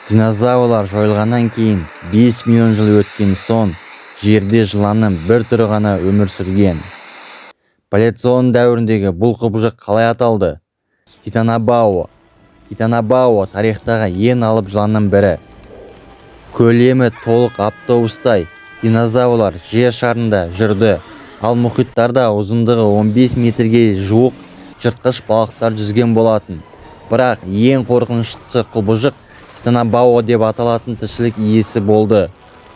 Dinozavrlar жойылғаннан кейін 5 миллион жыл өткен соң жерде жыланның бір түрі ғана өмір сүрген. Палеозой дәуіріндегі бұл құбыжық қалай аталды? Титанобао. Титанобао тарихтағы ең алып жыланның бірі. Көлемі толық автобустай динозаврлар жер шарында жүрді, ал мұхиттарда ұзындығы 15 метрге жуық жыртқыш балықтар жүзген болатын. Бірақ ең қорқыныштысы құбыжық Титанобао деп аталатын тіршілік иесі болды.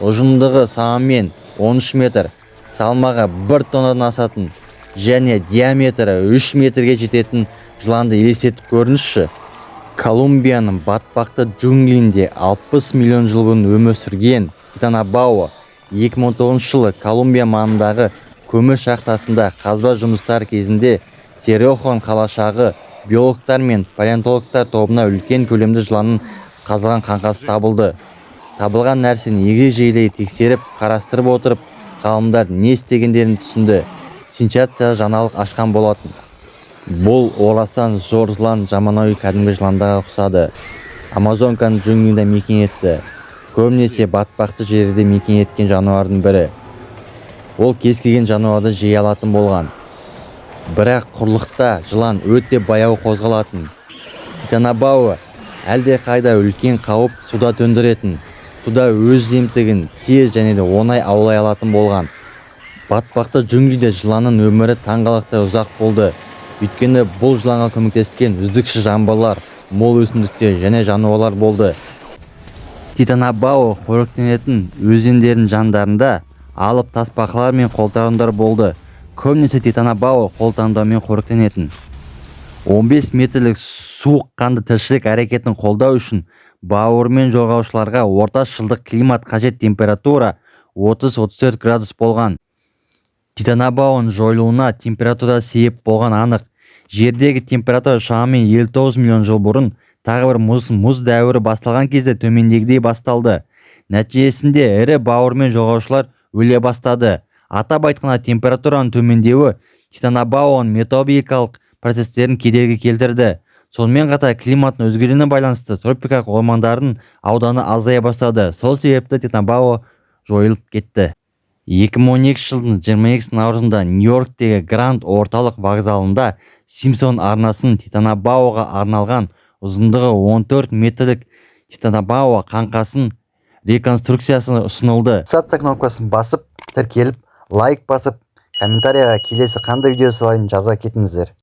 Ұзындығы шамамен 13 метр, салмағы 1 тоннадан асатын және диаметрі 3 метрге жететін жыланды елестетіп көріңізші. Колумбияның батпақты джунглінде 60 миллион жыл бұрын өмір сүрген Титанобао 2019 жылы Колумбия маңындағы көмір шахтасында қазба жұмыстар кезінде Серехон қалашығы биологтар мен палеонтологтар тобына үлкен көлемді жыланның қазылған қаңқасы табылды. Табылған нәрсені егжей-тегжейлі тексеріп, қарастырып отырып, ғалымдар не істегендерін түсінді. Сенсация жаңалық ашқан болатын. Бұл орасан зор жылан заманауи кәдімгі жыландарға ұқсады. Амазонканың джунглінде мекен етті. Көбінесе батпақты жерде мекен еткен жануардың бірі. Ол кез келген жануарды жей алатын болған. Бірақ құрлықта жылан өте баяу қозғалатын. Титанобао әлде қайда үлкен қауіп суда төндіретін. Суда өз жемтігін тез және де оңай аулай алатын болған. Батпақты джунглиде жыланның өмірі таңғалақтай ұзақ болды. Өйткені бұл жыланға көмектескен үздікші жаңбырлар, мол өсімдіктер және жануарлар болды. Титанобао қоректенетін өзендердің жандарында алып тасбақалар мен қолтаңбалар болды. Көбінесе Титанобао қолтаңбамен қоректенетін. 15 метрлік суық қанды тіршілік әрекетін қолдау үшін бауырмен жорғалаушыларға орта жылдық климат қажет температура 30-34 градус болған. Титанобаоның жойылуына температура себеп болған анық. Жердегі температура шамамен 59 миллион жыл бұрын тағы бір мұз дәуірі басталған кезде төмендегідей басталды. Нәтижесінде ірі бауырмен жорғалаушылар өле бастады. Атап айтқанда температураның төмендеуі Титанобаоның метаболикалық процестерін кедергі келтірді. Сонымен қатар климаттың өзгеруіне байланысты тропикалық ормандардың ауданы азая бастады. Сол себепті Титанобао жойылып кетті. 2012 жылдың 22 наурызында Нью-Йорктегі Гранд орталық вокзалында Симпсон арнасының Титанобаоға арналған ұзындығы 14 метрлік Титанобао қаңқасын реконструкциясы ұсынылды. Подписаться кнопкасын басып, тіркеліп, лайк басып, комментарияға келесі қандай видео салайын жаза кетіңіздер.